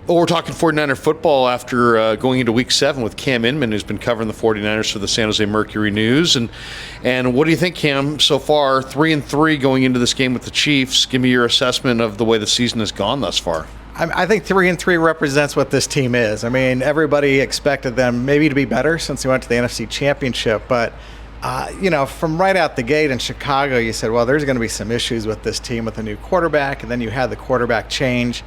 Well, we're talking 49er football after going into Week 7 with Cam Inman, who's been covering the 49ers for the San Jose Mercury News. And what do you think, Cam, so far? 3-3 going into this game with the Chiefs. Give me your assessment of the way the season has gone thus far. I think 3-3 represents what this team is. I mean, everybody expected them maybe to be better since they went to the NFC Championship. But, from right out the gate in Chicago, you said, well, there's going to be some issues with this team with a new quarterback. And then you had the quarterback change.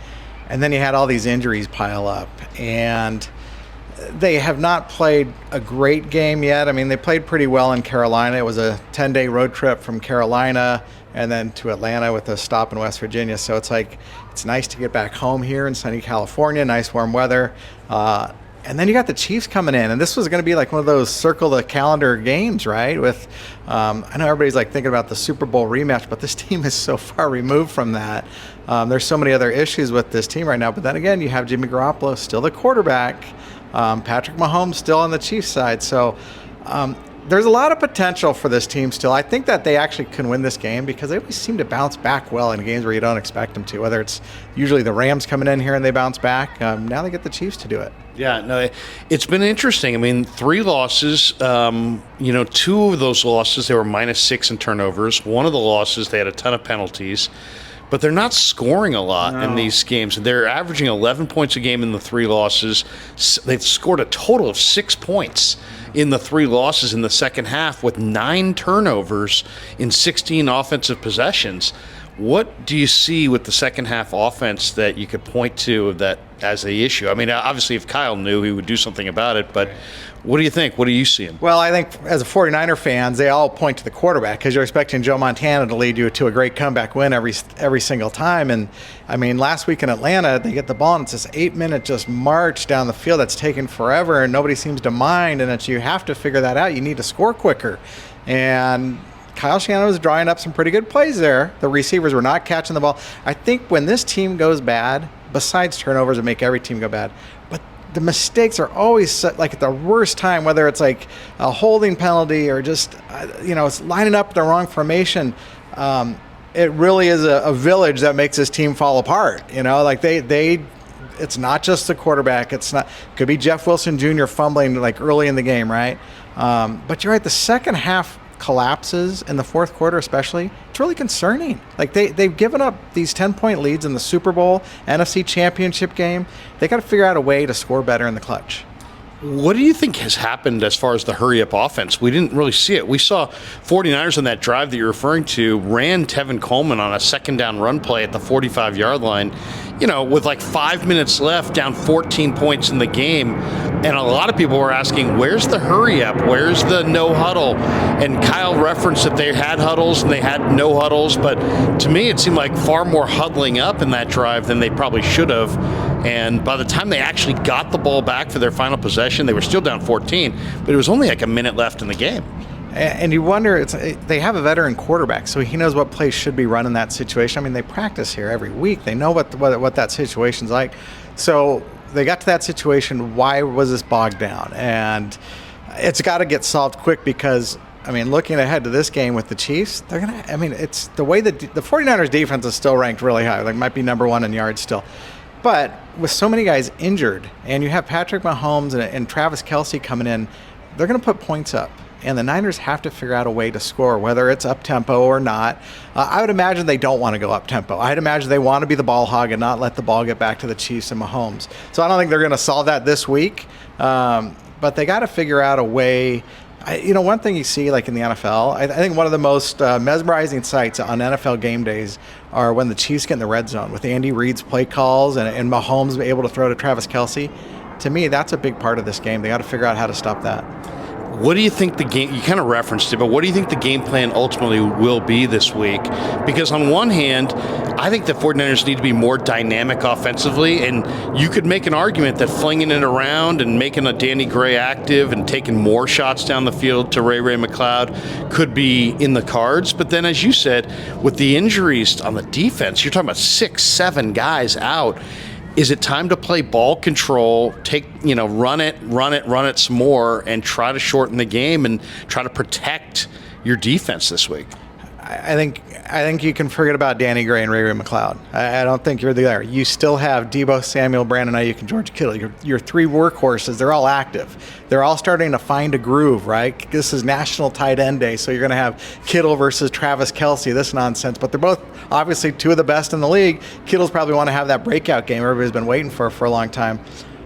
And then you had all these injuries pile up, and they have not played a great game yet. I mean, they played pretty well in Carolina. It was a 10-day road trip from Carolina and then to Atlanta with a stop in West Virginia. So it's nice to get back home here in sunny California, nice warm weather. And then you got the Chiefs coming in, and this was going to be like one of those circle the calendar games, right? With, I know everybody's like thinking about the Super Bowl rematch, but this team is so far removed from that. There's so many other issues with this team right now. But then again, you have Jimmy Garoppolo still the quarterback, Patrick Mahomes still on the Chiefs side. So there's a lot of potential for this team still. I think that they actually can win this game because they always seem to bounce back well in games where you don't expect them to, whether it's usually the Rams coming in here and they bounce back. Now they get the Chiefs to do it. Yeah, no, it's been interesting. I mean, 3 losses, 2 of those losses, they were -6 in turnovers. One of the losses, they had a ton of penalties. But they're not scoring a lot in these games. They're averaging 11 points a game in the 3 losses. They've scored a total of 6 points in the 3 losses in the second half with 9 turnovers in 16 offensive possessions. What do you see with the second half offense that you could point to that as the issue? I mean, obviously, if Kyle knew, he would do something about it. But what do you think? What are you seeing? Well, I think as a 49er fans, they all point to the quarterback because you're expecting Joe Montana to lead you to a great comeback win every single time. And, I mean, last week in Atlanta, they get the ball, and it's this 8-minute just march down the field that's taken forever, and nobody seems to mind. And you have to figure that out. You need to score quicker. And Kyle Shanahan was drawing up some pretty good plays there. The receivers were not catching the ball. I think when this team goes bad, besides turnovers that make every team go bad, but the mistakes are always set, like at the worst time, whether it's like a holding penalty or just, it's lining up the wrong formation. It really is a village that makes this team fall apart. It's not just the quarterback. It could be Jeff Wilson Jr. fumbling like early in the game, right? But you're right, the second half collapses in the fourth quarter especially, it's really concerning. Like they've given up these 10-point leads in the Super Bowl, NFC Championship game. They got to figure out a way to score better in the clutch. What do you think has happened as far as the hurry-up offense? We didn't really see it. We saw 49ers on that drive that you're referring to ran Tevin Coleman on a second down run play at the 45-yard line, with like 5 minutes left, down 14 points in the game. And a lot of people were asking, where's the hurry-up? Where's the no huddle? And Kyle referenced that they had huddles and they had no huddles. But to me, it seemed like far more huddling up in that drive than they probably should have. And by the time they actually got the ball back for their final possession, they were still down 14, but it was only like a minute left in the game. And you wonder, they have a veteran quarterback, so he knows what plays should be run in that situation. I mean, they practice here every week. They know what that situation's like. So they got to that situation. Why was this bogged down? And it's got to get solved quick because, I mean, looking ahead to this game with the Chiefs, it's the way that the 49ers defense is still ranked really high. Like, might be number 1 in yards still. But with so many guys injured, and you have Patrick Mahomes and Travis Kelce coming in, they're going to put points up. And the Niners have to figure out a way to score, whether it's up-tempo or not. I would imagine they don't want to go up-tempo. I'd imagine they want to be the ball hog and not let the ball get back to the Chiefs and Mahomes. So I don't think they're going to solve that this week. But they got to figure out a way. One thing you see, like in the NFL, I think one of the most mesmerizing sights on NFL game days are when the Chiefs get in the red zone with Andy Reid's play calls and Mahomes able to throw to Travis Kelce. To me, that's a big part of this game. They got to figure out how to stop that. What do you think the game, you kind of referenced it, but what do you think the game plan ultimately will be this week? Because on one hand, I think the 49ers need to be more dynamic offensively, and you could make an argument that flinging it around and making a Danny Gray active and taking more shots down the field to Ray McLeod could be in the cards. But then, as you said, with the injuries on the defense, you're talking about 6-7 guys out. Is it time to play ball control, run it some more, and try to shorten the game and try to protect your defense this week? I think you can forget about Danny Gray and Ray McLeod. I don't think you're there. You still have Debo Samuel, Brandon Ayuk, and George Kittle. Your three workhorses, they're all active. They're all starting to find a groove, right? This is National Tight End Day, so you're going to have Kittle versus Travis Kelce, this nonsense. But they're both obviously two of the best in the league. Kittle's probably want to have that breakout game everybody's been waiting for a long time.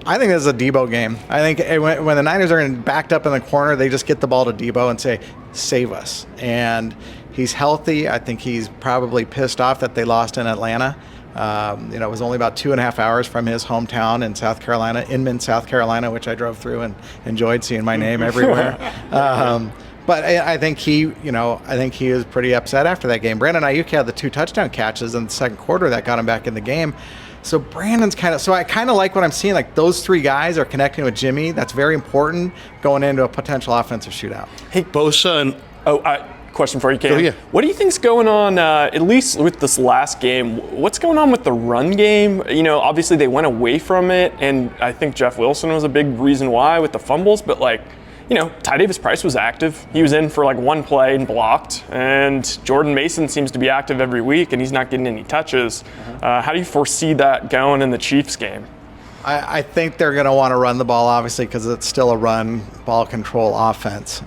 I think this is a Debo game. I think when the Niners are backed up in the corner, they just get the ball to Debo and say, save us. And he's healthy. I think he's probably pissed off that they lost in Atlanta. It was only about 2.5 hours from his hometown in South Carolina, Inman, South Carolina, which I drove through and enjoyed seeing my name everywhere. But I think he is pretty upset after that game. Brandon Ayuk had the 2 touchdown catches in the second quarter that got him back in the game. So Brandon's I kind of like what I'm seeing. Like those 3 guys are connecting with Jimmy. That's very important going into a potential offensive shootout. Hey, Bosa and question for you, Cam. Oh, yeah. What do you think's going on, at least with this last game? What's going on with the run game? Obviously they went away from it, and I think Jeff Wilson was a big reason why with the fumbles, but Ty Davis Price was active. He was in for 1 play and blocked, and Jordan Mason seems to be active every week, and he's not getting any touches. How do you foresee that going in the Chiefs game? I think they're going to want to run the ball, obviously, because it's still a run ball control offense.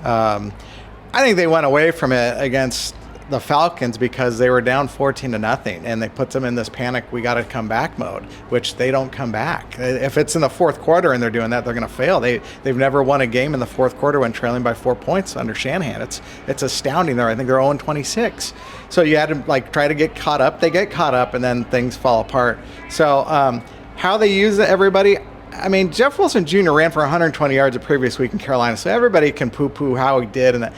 I think they went away from it against the Falcons because they were down 14-0, and they put them in this panic, we got to come back mode, which they don't come back. If it's in the fourth quarter and they're doing that, they're going to fail. They've never won a game in the fourth quarter when trailing by 4 points under Shanahan. It's astounding. I think they're 0-26. So you had to try to get caught up. They get caught up, and then things fall apart. So how they use everybody, Jeff Wilson Jr. ran for 120 yards the previous week in Carolina, so everybody can poo-poo how he did. And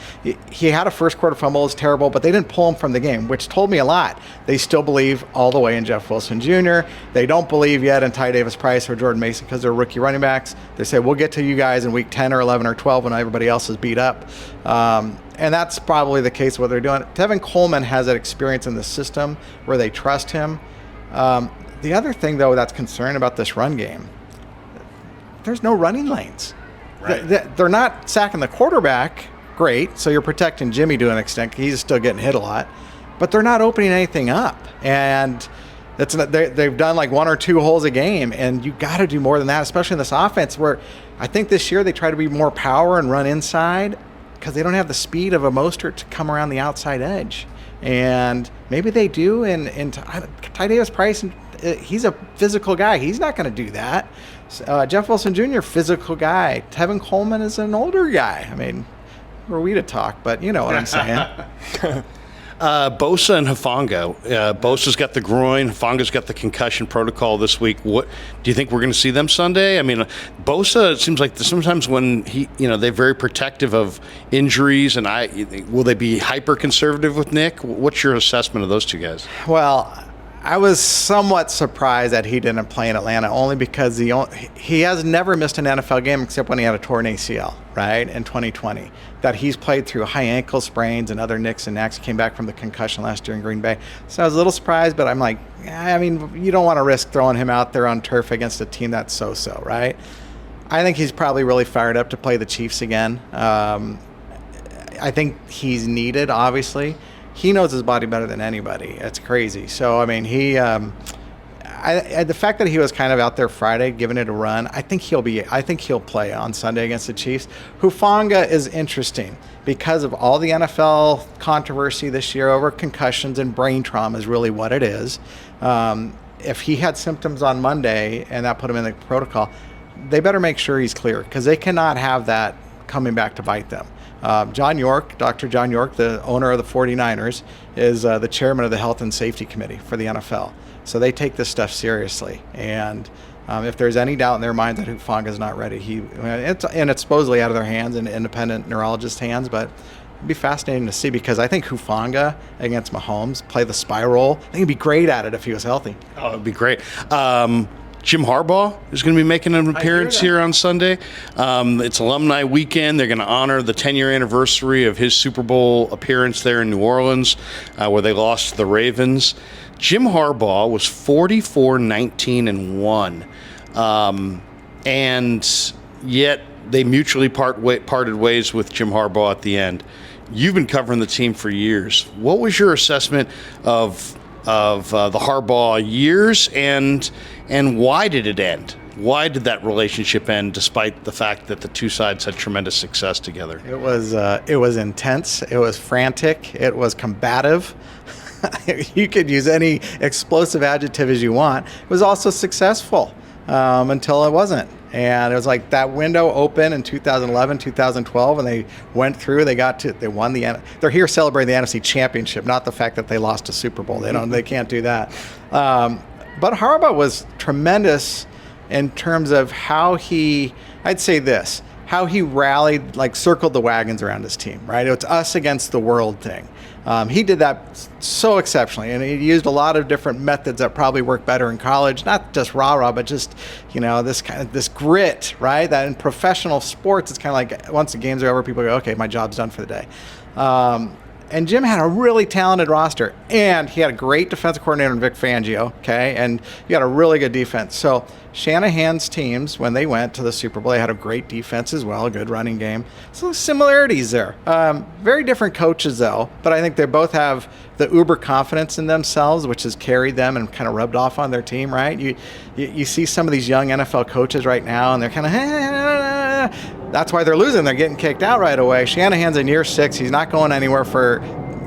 he had a first quarter fumble, it's terrible, but they didn't pull him from the game, which told me a lot. They still believe all the way in Jeff Wilson Jr. They don't believe yet in Ty Davis Price or Jordan Mason because they're rookie running backs. They say, we'll get to you guys in week 10 or 11 or 12 when everybody else is beat up. And that's probably the case of what they're doing. Tevin Coleman has that experience in the system where they trust him. The other thing, though, that's concerning about this run game, there's no running lanes. Right. They're not sacking the quarterback. Great. So you're protecting Jimmy to an extent. He's still getting hit a lot. But they're not opening anything up. And they've done 1 or 2 holes a game. And you got to do more than that, especially in this offense where I think this year they try to be more power and run inside because they don't have the speed of a Mostert to come around the outside edge. And maybe they do. And Ty Davis Price, he's a physical guy. He's not going to do that. Jeff Wilson Jr., physical guy. Tevin Coleman is an older guy. Who are we to talk? But you know what I'm saying. Bosa and Hufanga. Bosa's got the groin. Hufanga's got the concussion protocol this week. What do you think we're going to see them Sunday? Bosa, it seems like sometimes when they're very protective of injuries, and will they be hyper conservative with Nick? What's your assessment of those 2 guys? Well, I was somewhat surprised that he didn't play in Atlanta, only because he has never missed an NFL game except when he had a torn ACL, right, in 2020. That he's played through high ankle sprains and other nicks and knacks. He came back from the concussion last year in Green Bay. So I was a little surprised, but I'm like, you don't want to risk throwing him out there on turf against a team that's so-so, right? I think he's probably really fired up to play the Chiefs again. I think he's needed, obviously. He knows his body better than anybody. It's crazy. So, the fact that he was kind of out there Friday, giving it a run, I think he'll play on Sunday against the Chiefs. Hufanga is interesting because of all the NFL controversy this year over concussions and brain trauma is really what it is. If he had symptoms on Monday and that put him in the protocol, they better make sure he's clear because they cannot have that coming back to bite them. Dr. John York, the owner of the 49ers, is the chairman of the Health and Safety Committee for the NFL. So they take this stuff seriously. And if there's any doubt in their mind that Hufanga is not ready, it's supposedly out of their hands and independent neurologist hands, but it'd be fascinating to see because I think Hufanga against Mahomes, play the spy role. I think he'd be great at it if he was healthy. Oh, it'd be great. Jim Harbaugh is going to be making an appearance here on Sunday. It's alumni weekend. They're going to honor the 10-year anniversary of his Super Bowl appearance there in New Orleans, where they lost to the Ravens. Jim Harbaugh was 44-19-1, and yet they mutually parted ways with Jim Harbaugh at the end. You've been covering the team for years. What was your assessment of the Harbaugh years, and why did it end? Why did that relationship end, despite the fact that the two sides had tremendous success together? It was intense. It was frantic. It was combative. You could use any explosive adjective as you want. It was also successful until it wasn't. And it was like that window opened in 2011, 2012, and they went through. They won they're here celebrating the NFC Championship, not the fact that they lost a Super Bowl. They can't do that. But Harbaugh was tremendous in terms of how I'd say this, how he rallied, like circled the wagons around his team, right? It's us against the world thing. He did that so exceptionally, and he used a lot of different methods that probably work better in college, not just rah-rah, but just, this grit, right? That in professional sports, it's kind of like once the games are over, people go, okay, my job's done for the day. And Jim had a really talented roster, and he had a great defensive coordinator in Vic Fangio, okay? And you had a really good defense. So Shanahan's teams, when they went to the Super Bowl, they had a great defense as well, a good running game. So similarities there. Very different coaches, though, but I think they both have the uber confidence in themselves, which has carried them and kind of rubbed off on their team, right? You see some of these young NFL coaches right now, and they're kind of, that's why they're losing. They're getting kicked out right away. Shanahan's in year 6. He's not going anywhere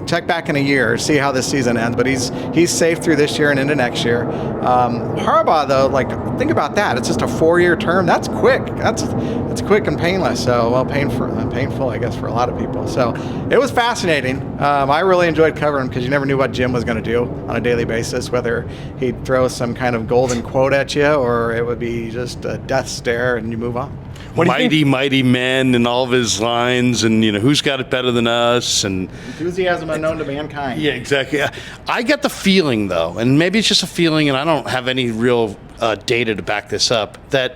check back in a year, see how this season ends. But he's safe through this year and into next year. Harbaugh, though, think about that. It's just a 4-year term. That's quick. It's quick and painless. So, well, painful, I guess, for a lot of people. So it was fascinating. I really enjoyed covering him because you never knew what Jim was going to do on a daily basis, whether he'd throw some kind of golden quote at you or it would be just a death stare and you move on. Mighty men and all of his lines, and who's got it better than us, and enthusiasm unknown to mankind. Yeah, exactly. I get the feeling, though, and maybe it's just a feeling, and I don't have any real data to back this up, that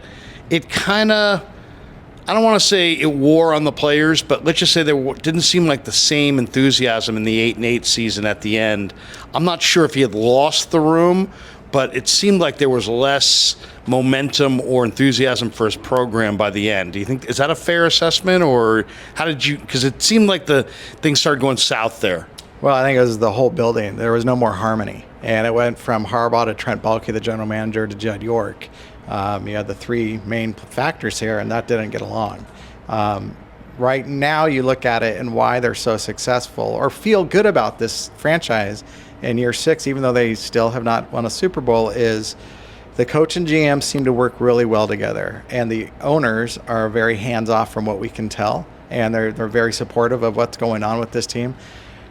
it kind of, I don't want to say it wore on the players, but let's just say there didn't seem like the same enthusiasm in the 8-8 season at the end. I'm not sure if he had lost the room, but it seemed like there was less momentum or enthusiasm for his program by the end. Do you think, is that a fair assessment, or how did you, because it seemed like the things started going south there? Well, I think it was the whole building. There was no more harmony. And it went from Harbaugh to Trent Baalke, the general manager, to Jed York. You had the 3 main factors here, and that didn't get along. Right now, you look at it and why they're so successful or feel good about this franchise in year 6, even though they still have not won a Super Bowl, is the coach and GM seem to work really well together. And the owners are very hands-off from what we can tell. And they're very supportive of what's going on with this team.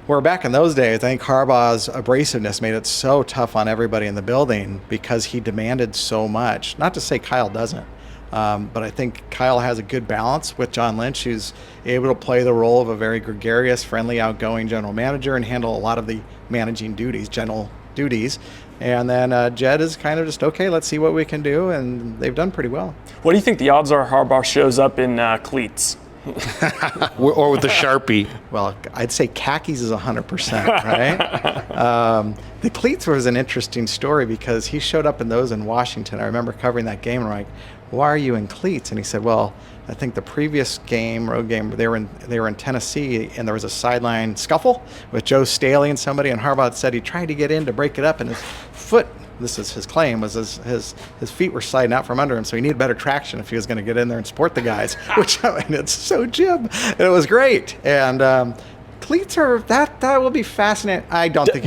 Where back in those days, I think Harbaugh's abrasiveness made it so tough on everybody in the building because he demanded so much. Not to say Kyle doesn't, but I think Kyle has a good balance with John Lynch, who's able to play the role of a very gregarious, friendly, outgoing general manager and handle a lot of the managing duties, general duties. And then Jed is kind of just, okay, let's see what we can do, and they've done pretty well. What do you think the odds are Harbaugh shows up in cleats? Or with the Sharpie? Well, I'd say khakis is 100%, right? The cleats was an interesting story because he showed up in those in Washington. I remember covering that game, and I'm like, why are you in cleats? And he said, well, I think the previous game, road game, they were in Tennessee, and there was a sideline scuffle with Joe Staley and somebody, and Harbaugh said he tried to get in to break it up, and his foot, this is his claim, was his feet were sliding out from under him, so he needed better traction if he was going to get in there and support the guys, which, I mean, it's so Jim. And it was great. And cleats are, that will be fascinating. I don't think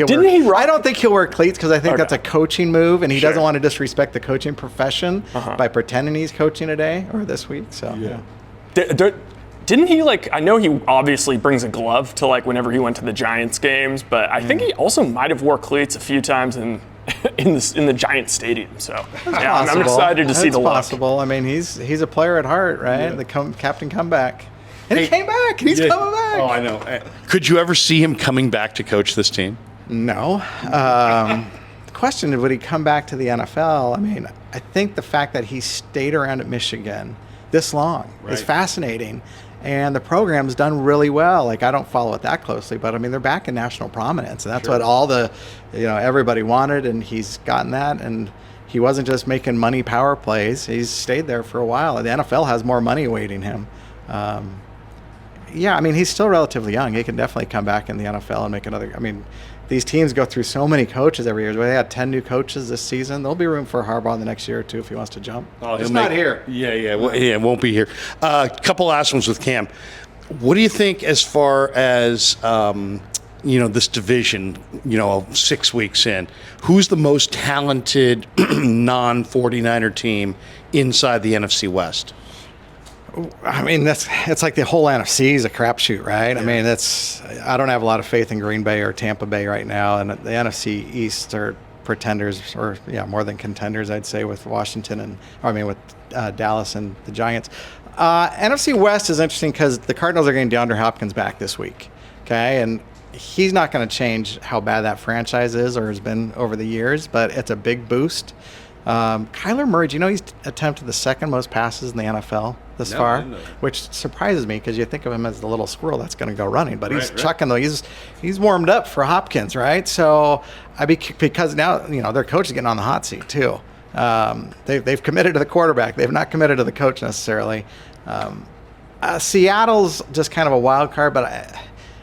he'll wear cleats because I think that's a coaching move, and he doesn't want to disrespect the coaching profession by pretending he's coaching today or this week. So yeah. Didn't he, I know he obviously brings a glove to, whenever he went to the Giants games, but I think he also might have wore cleats a few times in the Giants stadium. So, yeah, I'm excited to see the look. That's possible. I mean, he's a player at heart, right? Yeah. The Captain Comeback. And he came back, and he's coming back. Oh, I know. Could you ever see him coming back to coach this team? No. The question is, would he come back to the NFL? I mean, I think the fact that he stayed around at Michigan this long is fascinating. And the program's done really well. I don't follow it that closely, but I mean, they're back in national prominence, and that's what all the, everybody wanted, and he's gotten that. And he wasn't just making money power plays; he's stayed there for a while. And the NFL has more money awaiting him. Yeah, I mean, he's still relatively young. He can definitely come back in the NFL and make another. I mean, these teams go through so many coaches every year. They had 10 new coaches this season. There'll be room for Harbaugh in the next year or two if he wants to jump. Oh, he's not here. Yeah, won't be here. Couple last ones with Cam. What do you think as far as this division? 6 weeks in, who's the most talented non-49er team inside the NFC West? I mean, it's like the whole NFC is a crapshoot, right? Yeah. I mean, I don't have a lot of faith in Green Bay or Tampa Bay right now, and the NFC East are pretenders, or more than contenders, I'd say, with Washington with Dallas and the Giants. NFC West is interesting because the Cardinals are getting DeAndre Hopkins back this week, okay, and he's not going to change how bad that franchise is or has been over the years, but it's a big boost. Kyler Murray, do you know he's attempted the second most passes in the NFL this far, which surprises me because you think of him as the little squirrel that's going to go running, but he's chucking those. He's warmed up for Hopkins, right? So because now their coach is getting on the hot seat too. They've committed to the quarterback. They've not committed to the coach necessarily. Seattle's just kind of a wild card, but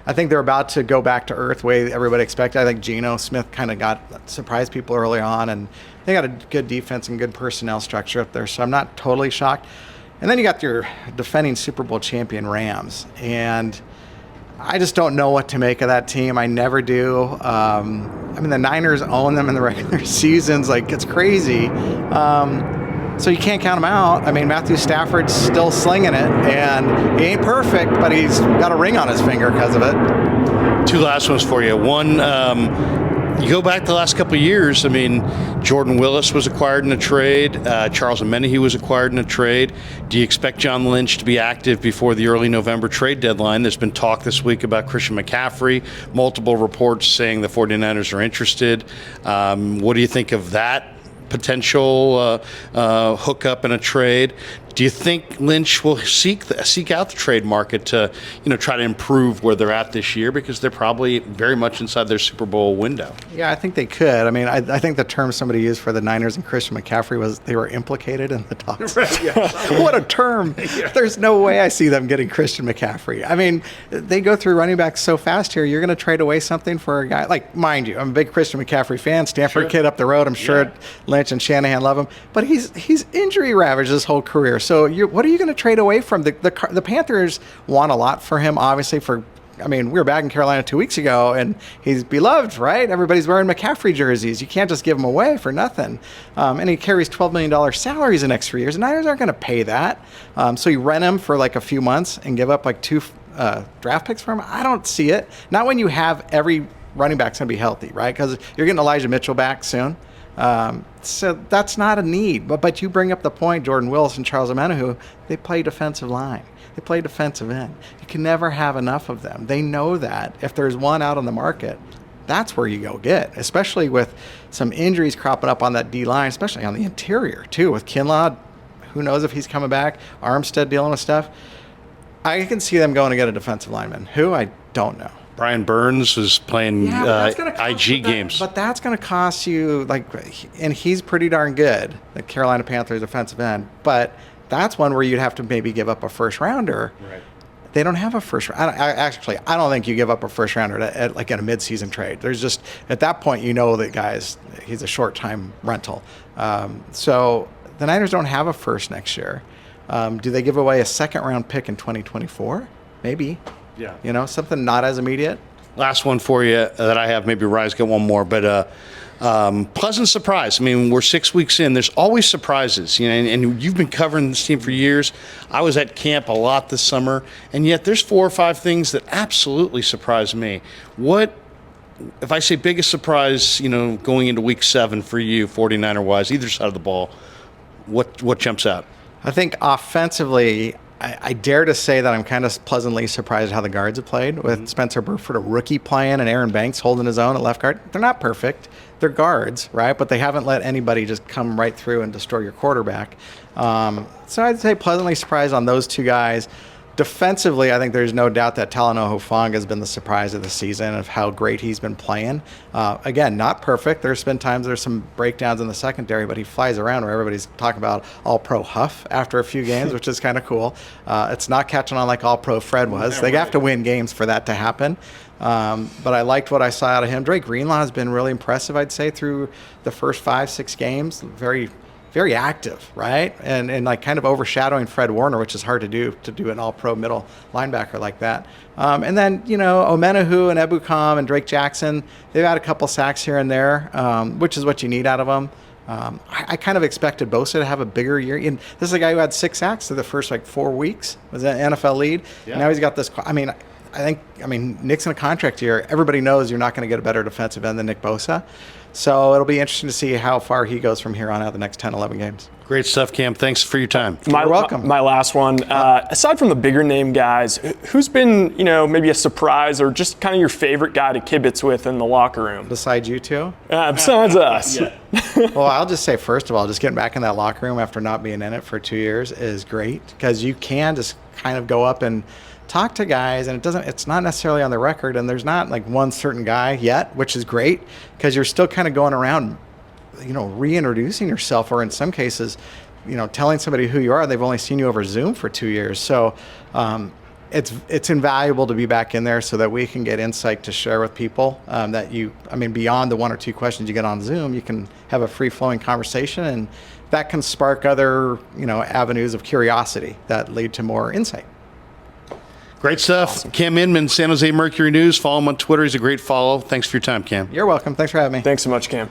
I think they're about to go back to earth way everybody expected. I think Geno Smith kind of surprised people early on, and they got a good defense and good personnel structure up there, so I'm not totally shocked. And then you got your defending Super Bowl champion Rams, and I just don't know what to make of that team. I never do. The Niners own them in the regular seasons. It's crazy. So you can't count him out. I mean, Matthew Stafford's still slinging it, and he ain't perfect, but he's got a ring on his finger because of it. Two last ones for you. One, you go back the last couple of years. I mean, Jordan Willis was acquired in a trade. Charles Omenihu was acquired in a trade. Do you expect John Lynch to be active before the early November trade deadline? There's been talk this week about Christian McCaffrey, multiple reports saying the 49ers are interested. What do you think of that potential hookup in a trade? Do you think Lynch will seek out the trade market to, try to improve where they're at this year, because they're probably very much inside their Super Bowl window? Yeah, I think they could. I mean, I think the term somebody used for the Niners and Christian McCaffrey was they were implicated in the talks. Right, yeah. What a term! Yeah. There's no way I see them getting Christian McCaffrey. I mean, they go through running backs so fast here. You're going to trade away something for a guy mind you, I'm a big Christian McCaffrey fan. Stanford kid up the road. I'm sure Lynch and Shanahan love him, but he's injury ravaged his whole career. So what are you going to trade away from? The Panthers want a lot for him, obviously. We were back in Carolina 2 weeks ago, and he's beloved, right? Everybody's wearing McCaffrey jerseys. You can't just give him away for nothing. And he carries $12 million salaries the next 3 years. The Niners aren't going to pay that. So you rent him for a few months and give up 2 draft picks for him? I don't see it. Not when you have every running back's going to be healthy, right? Because you're getting Elijah Mitchell back soon. So that's not a need. But you bring up the point, Jordan Willis and Charles Omenihu, they play defensive line. They play defensive end. You can never have enough of them. They know that. If there's one out on the market, that's where you go get, especially with some injuries cropping up on that D-line, especially on the interior, too, with Kinlaw. Who knows if he's coming back? Armstead dealing with stuff. I can see them going to get a defensive lineman. Who? I don't know. Brian Burns was playing IG games. But that's going to cost you, and he's pretty darn good, the Carolina Panthers defensive end. But that's one where you'd have to maybe give up a first rounder. Right. They don't have a first round. I don't think you give up a first rounder at a midseason trade. There's just, at that point, that he's a short-time rental. So the Niners don't have a first next year. Do they give away a second-round pick in 2024? Maybe. Yeah. Something not as immediate. Last one for you that I have. Maybe Rye's got one more, but pleasant surprise. I mean, we're 6 weeks in. There's always surprises, and you've been covering this team for years. I was at camp a lot this summer, and yet there's 4 or 5 things that absolutely surprised me. What, if I say biggest surprise, going into week 7 for you, 49er-wise, either side of the ball, what jumps out? I think offensively, I dare to say that I'm kind of pleasantly surprised at how the guards have played, with Spencer Burford, a rookie, playing, and Aaron Banks holding his own at left guard. They're not perfect. They're guards, right? But they haven't let anybody just come right through and destroy your quarterback. So I'd say pleasantly surprised on those 2 guys. Defensively, I think there's no doubt that Talanoa Hufanga has been the surprise of the season of how great he's been playing. Again, not perfect. There's been times there's some breakdowns in the secondary, but he flies around where everybody's talking about All-Pro Huff after a few games, which is kind of cool. It's not catching on like All-Pro Fred was. They have to win games for that to happen. But I liked what I saw out of him. Drake Greenlaw has been really impressive, I'd say, through the first 5-6 games. Very active, right? And like kind of overshadowing Fred Warner, which is hard to do an all-pro middle linebacker like that. And then, Omenahu and Ebukam and Drake Jackson, they've had a couple sacks here and there, which is what you need out of them. I kind of expected Bosa to have a bigger year. And this is a guy who had 6 sacks through the first 4 weeks, was an NFL lead. Yeah. Now he's got this, I mean, Nick's in a contract year. Everybody knows you're not going to get a better defensive end than Nick Bosa. So it'll be interesting to see how far he goes from here on out the next 10, 11 games. Great stuff, Cam. Thanks for your time. You're welcome. My last one. Aside from the bigger name guys, who's been, maybe a surprise or just kind of your favorite guy to kibitz with in the locker room? Besides you two? Besides us. Yeah. Well, I'll just say, first of all, just getting back in that locker room after not being in it for 2 years is great because you can just kind of go up and talk to guys, and it's not necessarily on the record, and there's not like one certain guy yet, which is great because you're still kind of going around, reintroducing yourself, or in some cases, telling somebody who you are. They've only seen you over Zoom for 2 years. So it's invaluable to be back in there so that we can get insight to share with people beyond the 1 or 2 questions you get on Zoom, you can have a free-flowing conversation, and that can spark other, avenues of curiosity that lead to more insight. Great stuff. Awesome. Cam Inman, San Jose Mercury News. Follow him on Twitter. He's a great follow. Thanks for your time, Cam. You're welcome. Thanks for having me. Thanks so much, Cam.